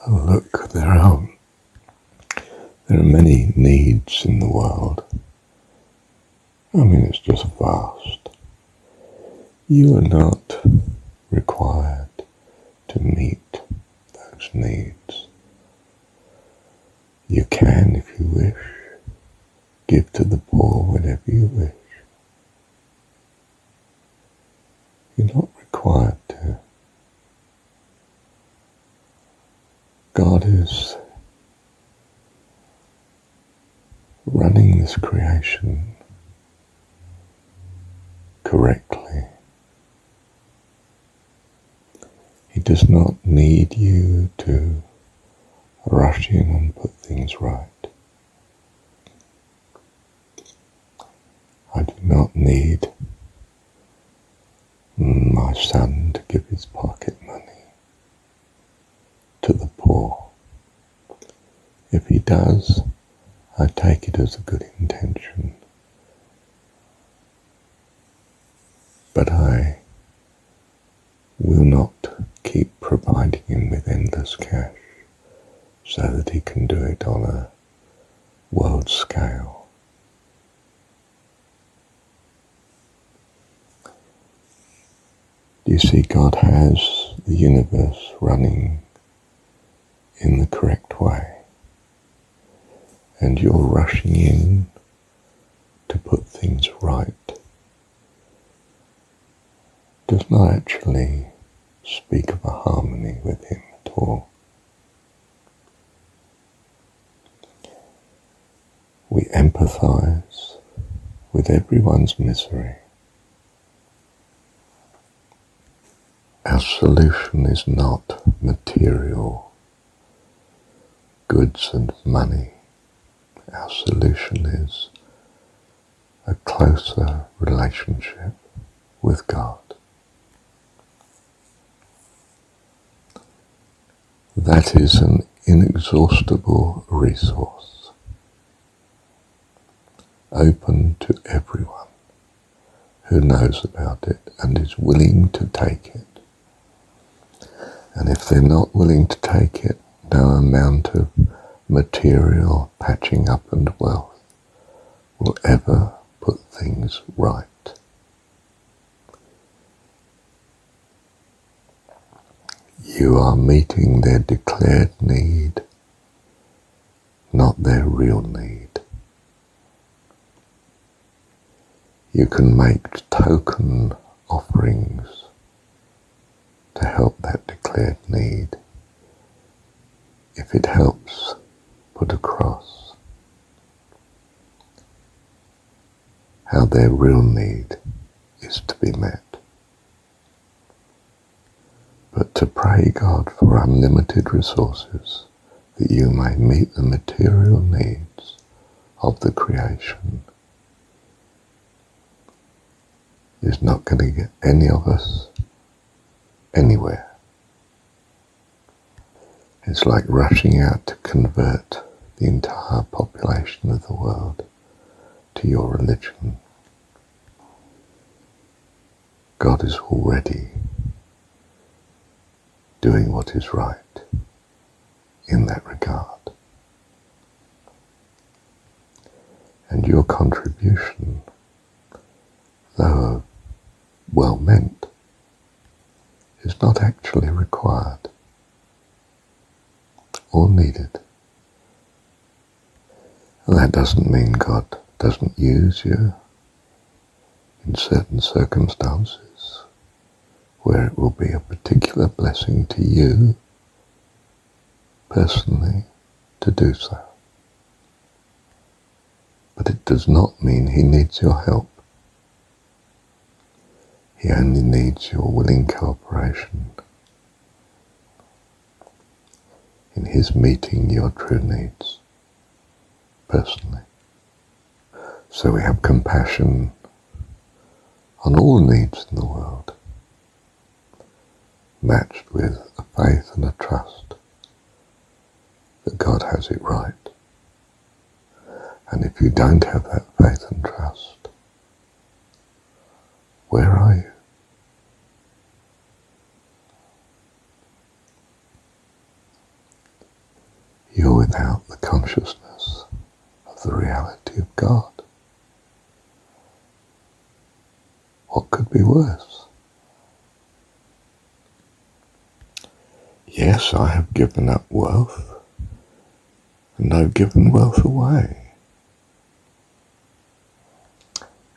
Oh, look, there are many needs in the world. I mean, it's just vast. You are not required to meet those needs. You can, if you wish, give to the poor whenever you wish. You're not required to. God is running this creation correctly. He does not need you to rush in and put things right. I do not need my son to give his pocket money to the poor. If he does, I take it as a good intention. But I will not keep providing him with endless cash so that he can do it on a world scale. Do you see, God has the universe running in the correct way, and you're rushing in to put things right does not actually speak of a harmony with him at all. We empathize with everyone's misery. Our solution is not material goods and money. Our solution is a closer relationship with God. That is an inexhaustible resource, open to everyone who knows about it and is willing to take it. And if they're not willing to take it, no amount of material patching up and wealth will ever put things right. You are meeting their declared need, not their real need. You can make token offerings to help that declared need if it helps put across how their real need is to be met. But to pray God for unlimited resources that you may meet the material needs of the creation is not going to get any of us anywhere. It's like rushing out to convert the entire population of the world to your religion. God is already doing what is right in that regard. And your contribution, though well meant, is not actually required or needed. And that doesn't mean God doesn't use you in certain circumstances where it will be a particular blessing to you personally to do so. But it does not mean he needs your help. He only needs your willing cooperation in his meeting your true needs personally. So we have compassion on all needs in the world, matched with a faith and a trust that God has it right. And if you don't have that faith and trust, where are you? you're without the consciousness of the reality of God. What could be worse? Yes, I have given up wealth, and I've given wealth away.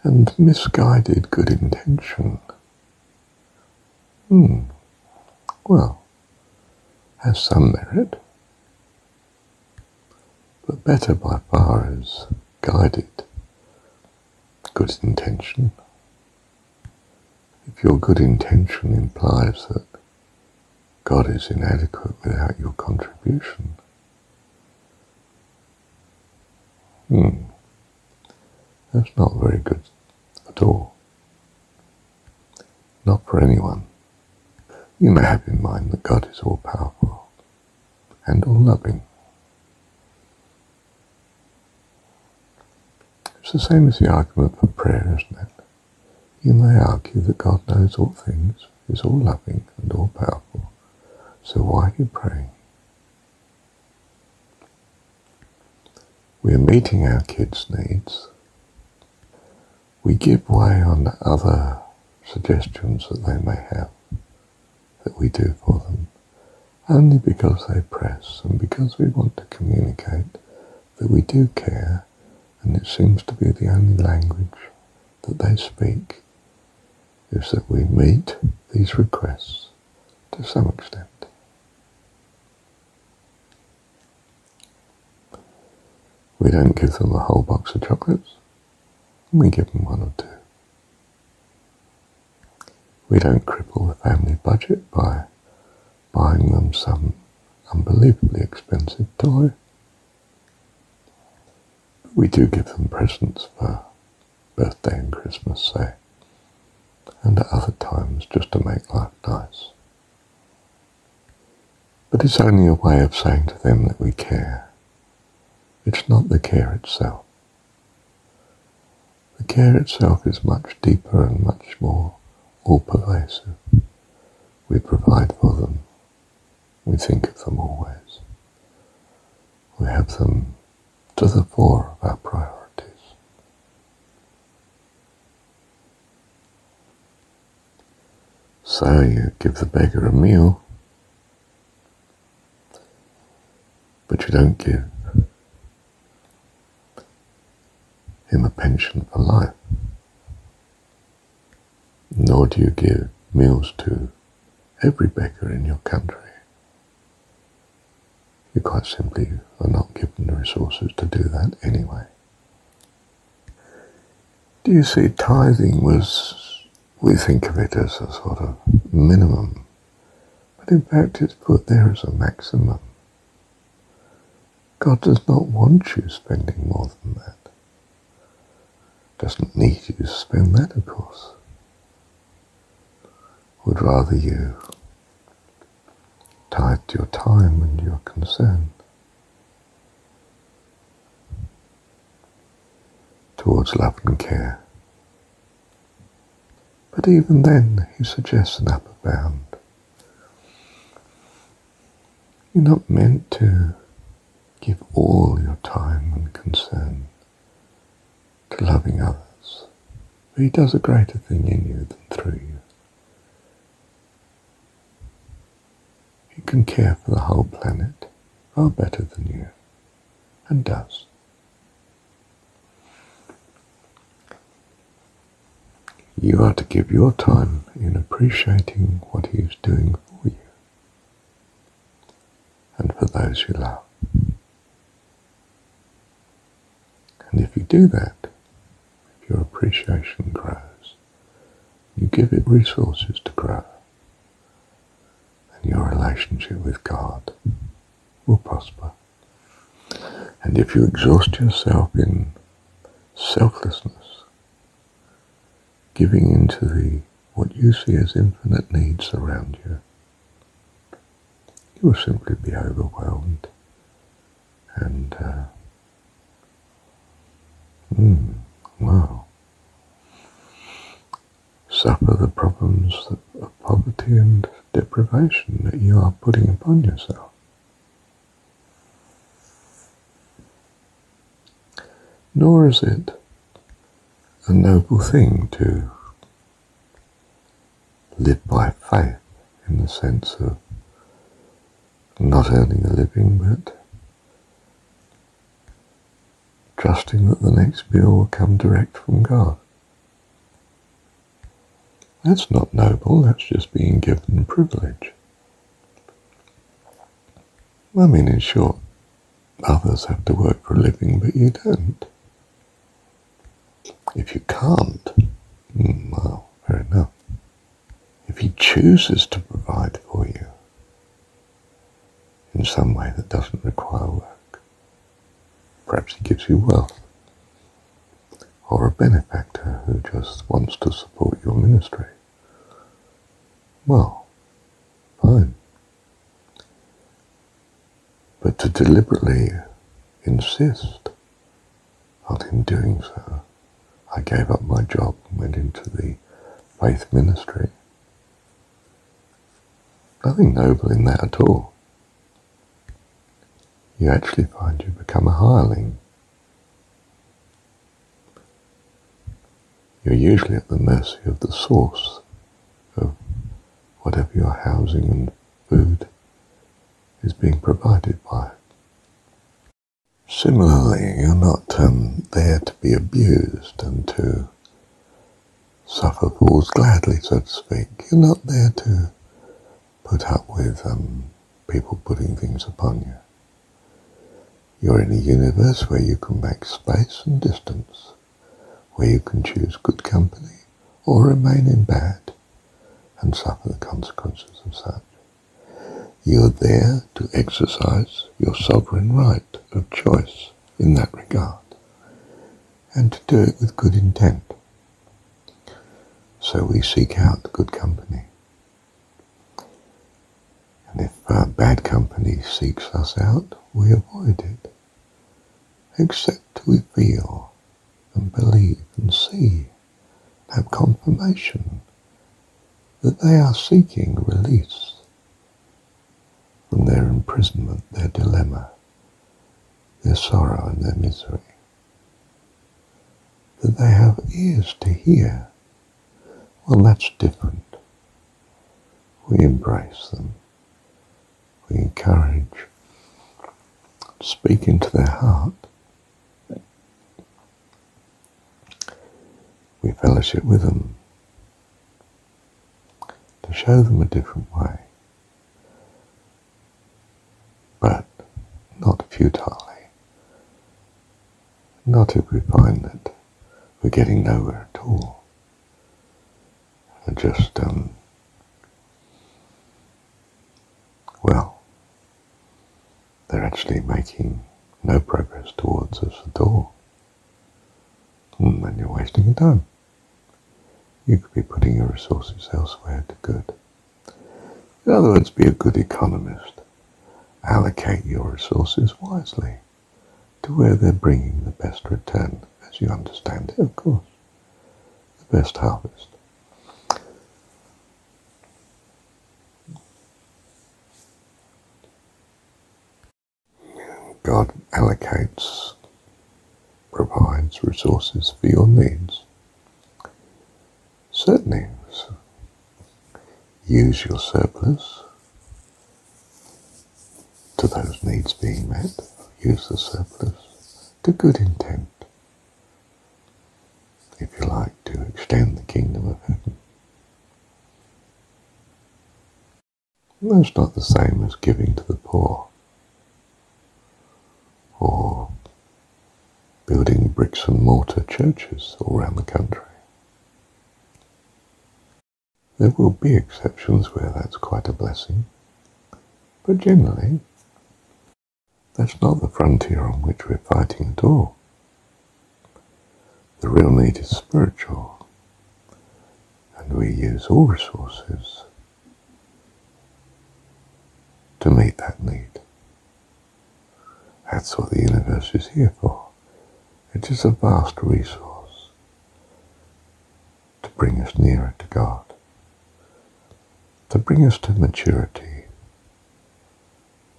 And misguided good intention, well, has some merit, but better by far is guided good intention. If your good intention implies that God is inadequate without your contribution, that's not very good at all. Not for anyone. You may have in mind that God is all-powerful and all-loving. It's the same as the argument for prayer, isn't it? You may argue that God knows all things, is all-loving and all-powerful, so why are you praying? We're meeting our kids' needs. We give way on other suggestions that they may have, that we do for them, only because they press and because we want to communicate that we do care, and it seems to be the only language that they speak, is that we meet these requests to some extent. We don't give them a whole box of chocolates, we give them one or two. We don't cripple the family budget by buying them some unbelievably expensive toy. We do give them presents for birthday and Christmas, say, and at other times just to make life nice. But it's only a way of saying to them that we care. It's not the care itself. The care itself is much deeper and much more all-pervasive. We provide for them. We think of them always. We have them to the fore of our priorities. So you give the beggar a meal, but you don't give him a pension for life. Nor do you give meals to every beggar in your country. You quite simply are not given the resources to do that anyway. Do you see, tithing we think of it as a sort of minimum, but in fact it's put there as a maximum. God does not want you spending more than that. Doesn't need you to spend that, of course. Would rather you tithe your time and your concern towards love and care. But even then, he suggests an upper bound. You're not meant to give all your time and concern to loving others, but he does a greater thing in you than through you. He can care for the whole planet far better than you, and does. You are to give your time in appreciating what he is doing for you and for those you love. And if you do that, if your appreciation grows, you give it resources to grow, and your relationship with God will prosper. And if you exhaust yourself in selflessness, giving into what you see as infinite needs around you, you will simply be overwhelmed and suffer the problems of poverty and deprivation that you are putting upon yourself. nor is it a noble thing to live by faith in the sense of not earning a living, but trusting that the next meal will come direct from God. That's not noble, that's just being given privilege. I mean, in short, others have to work for a living, but you don't. If you can't, well, fair enough. If he chooses to provide for you in some way that doesn't require work, perhaps he gives you wealth, or a benefactor who just wants to support your ministry, well, fine. But to deliberately insist on him doing so, I gave up my job and went into the faith ministry. Nothing noble in that at all. You actually find you become a hireling. You're usually at the mercy of the source of whatever your housing and food is being provided by. Similarly, you're not there to be abused and to suffer fools gladly, so to speak. You're not there to put up with people putting things upon you. You're in a universe where you can make space and distance, where you can choose good company or remain in bad and suffer the consequences of such. You're there to exercise your sovereign right of choice in that regard, and to do it with good intent. So we seek out good company. And if bad company seeks us out, we avoid it, except we feel and believe and see, have confirmation that they are seeking release from their imprisonment, their dilemma, their sorrow and their misery, that they have ears to hear. Well, that's different. We embrace them. We encourage, speak into their heart. We fellowship with them to show them a different way, but not futilely. Not if we find that we're getting nowhere at all. And just, well, they're actually making no progress towards us at all. And then you're wasting your time. You could be putting your resources elsewhere to good. In other words, be a good economist. Allocate your resources wisely to where they're bringing the best return, as you understand it, of course. The best harvest. God allocates, provides resources for your needs. Certainly, use your surplus to those needs being met. Use the surplus to good intent, if you like, to extend the kingdom of heaven. And that's not the same as giving to the poor, or building bricks and mortar churches all around the country. There will be exceptions where that's quite a blessing, but generally, that's not the frontier on which we're fighting at all. The real need is spiritual, and we use all resources to meet that need. That's what the universe is here for. It is a vast resource to bring us nearer to God, to bring us to maturity,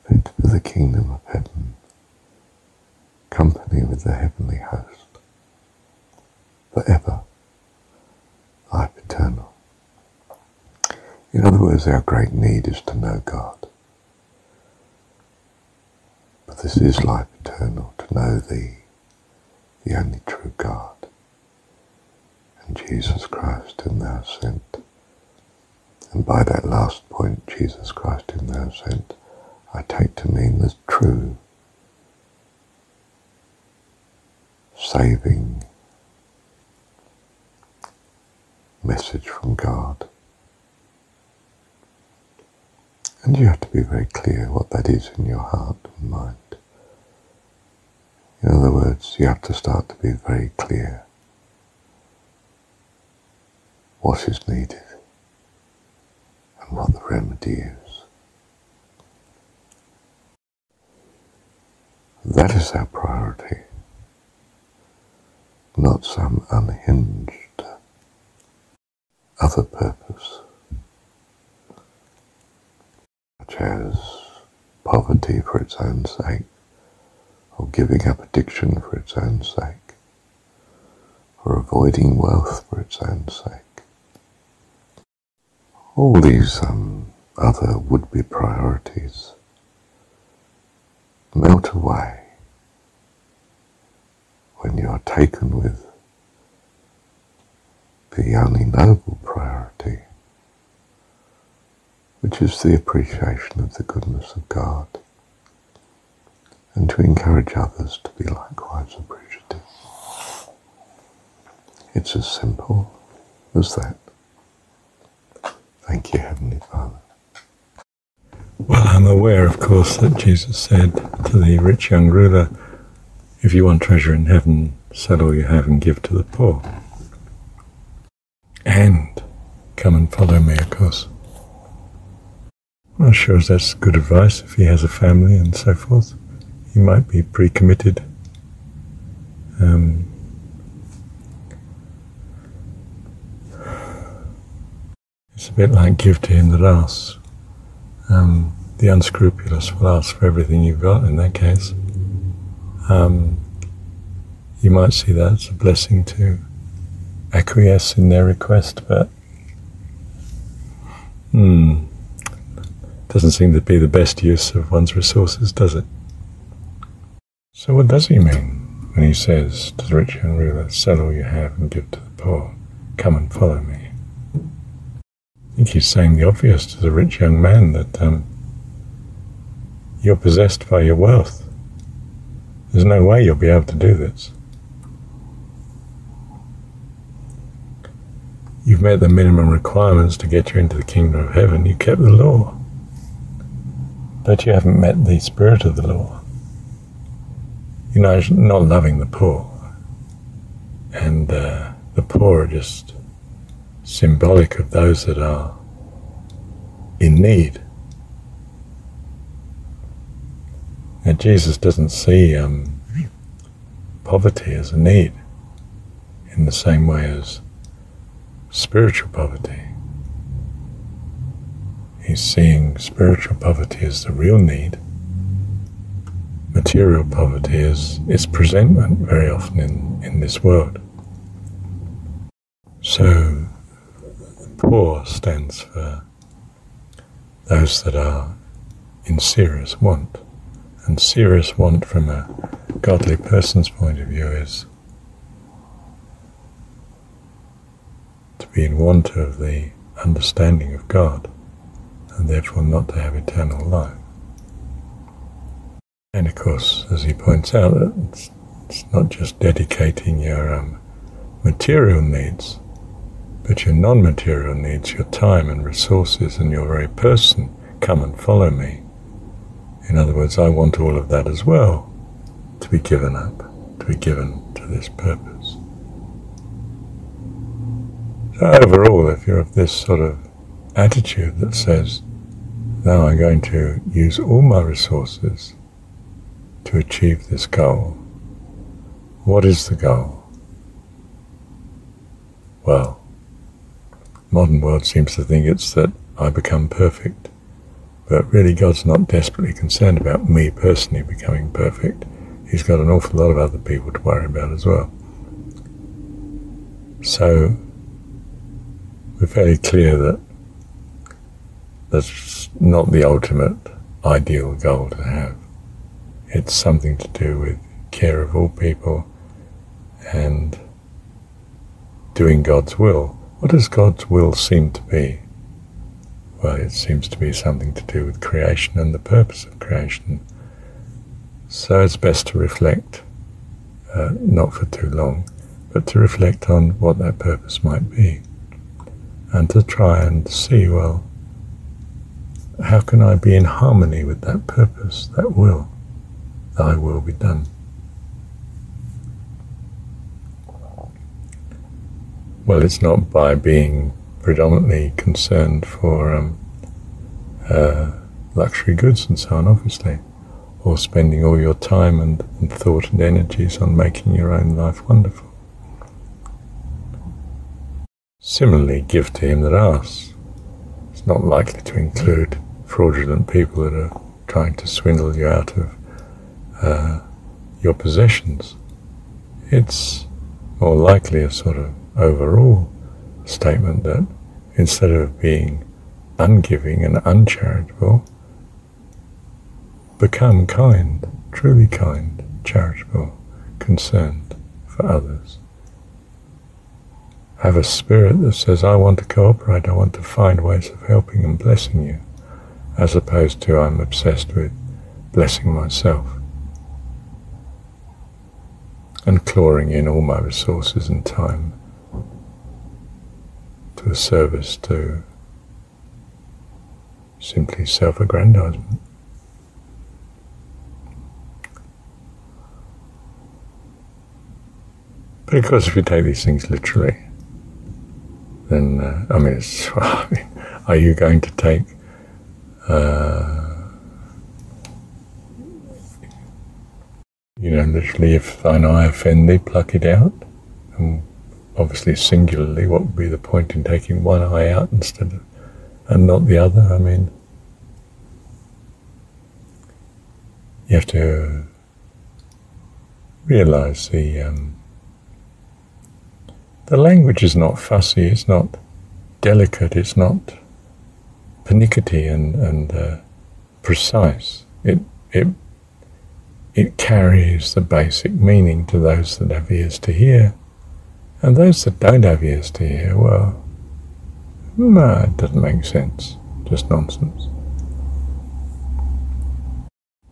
fit for the kingdom of heaven, company with the heavenly host. forever, life eternal. In other words, our great need is to know God. But this is life eternal, to know Thee, the only true God, and Jesus Christ whom Thou hast sent. And by that last point, Jesus Christ whom Thou hast sent, I take to mean the true, saving message from God. And you have to be very clear what that is in your heart and mind. In other words, you have to start to be very clear what is needed and what the remedy is. That is our priority, not some unhinged other purpose, such as poverty for its own sake, or giving up addiction for its own sake, or avoiding wealth for its own sake. All these other would-be priorities melt away when you are taken with the only noble priority, which is the appreciation of the goodness of God, and to encourage others to be likewise appreciative. It's as simple as that. Thank you, Heavenly Father. Well, I'm aware, of course, that Jesus said to the rich young ruler, if you want treasure in heaven, sell all you have and give to the poor. And come and follow me, of course. I'm not sure if that's good advice if he has a family and so forth. He might be pre-committed. It's a bit like give to him that asks. The unscrupulous will ask for everything you've got in that case. You might see that as a blessing to acquiesce in their request, but doesn't seem to be the best use of one's resources, does it? So what does he mean when he says to the rich young ruler, sell all you have and give to the poor, come and follow me? I think he's saying the obvious to the rich young man, that you're possessed by your wealth. There's no way you'll be able to do this. You've met the minimum requirements to get you into the kingdom of heaven. You kept the law. But you haven't met the spirit of the law. You know, not loving the poor. And the poor are just symbolic of those that are in need. Now, Jesus doesn't see poverty as a need in the same way as spiritual poverty. He's seeing spiritual poverty as the real need. Material poverty is its presentment very often in this world. So, the poor stands for those that are in serious want. And serious want from a godly person's point of view is to be in want of the understanding of God, and therefore not to have eternal life. And of course, as he points out, it's not just dedicating your material needs, but your non-material needs, your time and resources and your very person. Come and follow me. In other words, I want all of that as well to be given up, to be given to this purpose. So overall, if you're of this sort of attitude that says, now I'm going to use all my resources to achieve this goal, what is the goal? Well, modern world seems to think it's that I become perfect. But really, God's not desperately concerned about me personally becoming perfect. He's got an awful lot of other people to worry about as well. So we're fairly clear that that's not the ultimate ideal goal to have. It's something to do with care of all people and doing God's will. What does God's will seem to be? Well, it seems to be something to do with creation and the purpose of creation. So it's best to reflect, not for too long, but to reflect on what that purpose might be, and to try and see, well, how can I be in harmony with that purpose, that will? Thy will be done. Well, it's not by being predominantly concerned for luxury goods and so on, obviously, or spending all your time and thought and energies on making your own life wonderful. Similarly, give to him that asks. It's not likely to include fraudulent people that are trying to swindle you out of your possessions. It's more likely a sort of overall statement that instead of being ungiving and uncharitable, become kind, truly kind, charitable, concerned for others. Have a spirit that says, I want to cooperate, I want to find ways of helping and blessing you, as opposed to I'm obsessed with blessing myself and clawing in all my resources and time to a service to simply self-aggrandizement. But of course, if you take these things literally, then, are you going to take literally, if thine eye offend thee, pluck it out? And obviously, singularly, what would be the point in taking one eye out instead of, and not the other? I mean, you have to realize the language is not fussy, it's not delicate, it's not pernickety and precise. It carries the basic meaning to those that have ears to hear. And those that don't have ears to hear, well, no, it doesn't make sense. Just nonsense.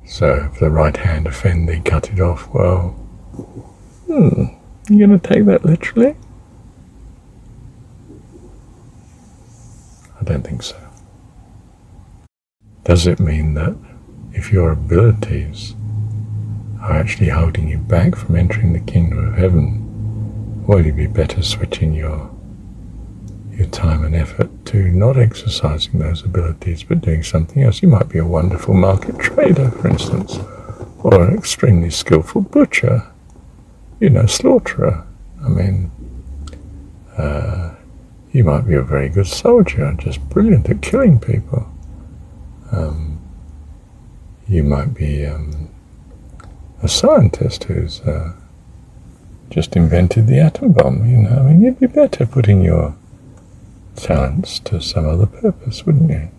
So if the right hand offend thee, cut it off. Well, you going to take that literally? I don't think so. Does it mean that if your abilities are actually holding you back from entering the kingdom of heaven, well, you'd be better switching your time and effort to not exercising those abilities but doing something else. You might be a wonderful market trader, for instance, or an extremely skillful butcher, slaughterer. I mean, you might be a very good soldier, just brilliant at killing people. You might be a scientist who's just invented the atom bomb, you'd be better putting your talents to some other purpose, wouldn't you?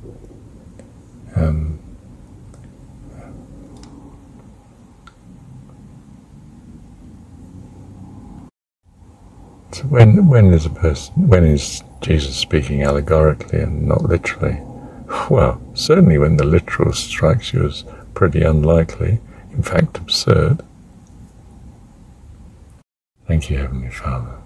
So when is Jesus speaking allegorically and not literally? Well, certainly when the literal strikes you as pretty unlikely, in fact absurd. Thank you, Heavenly Father.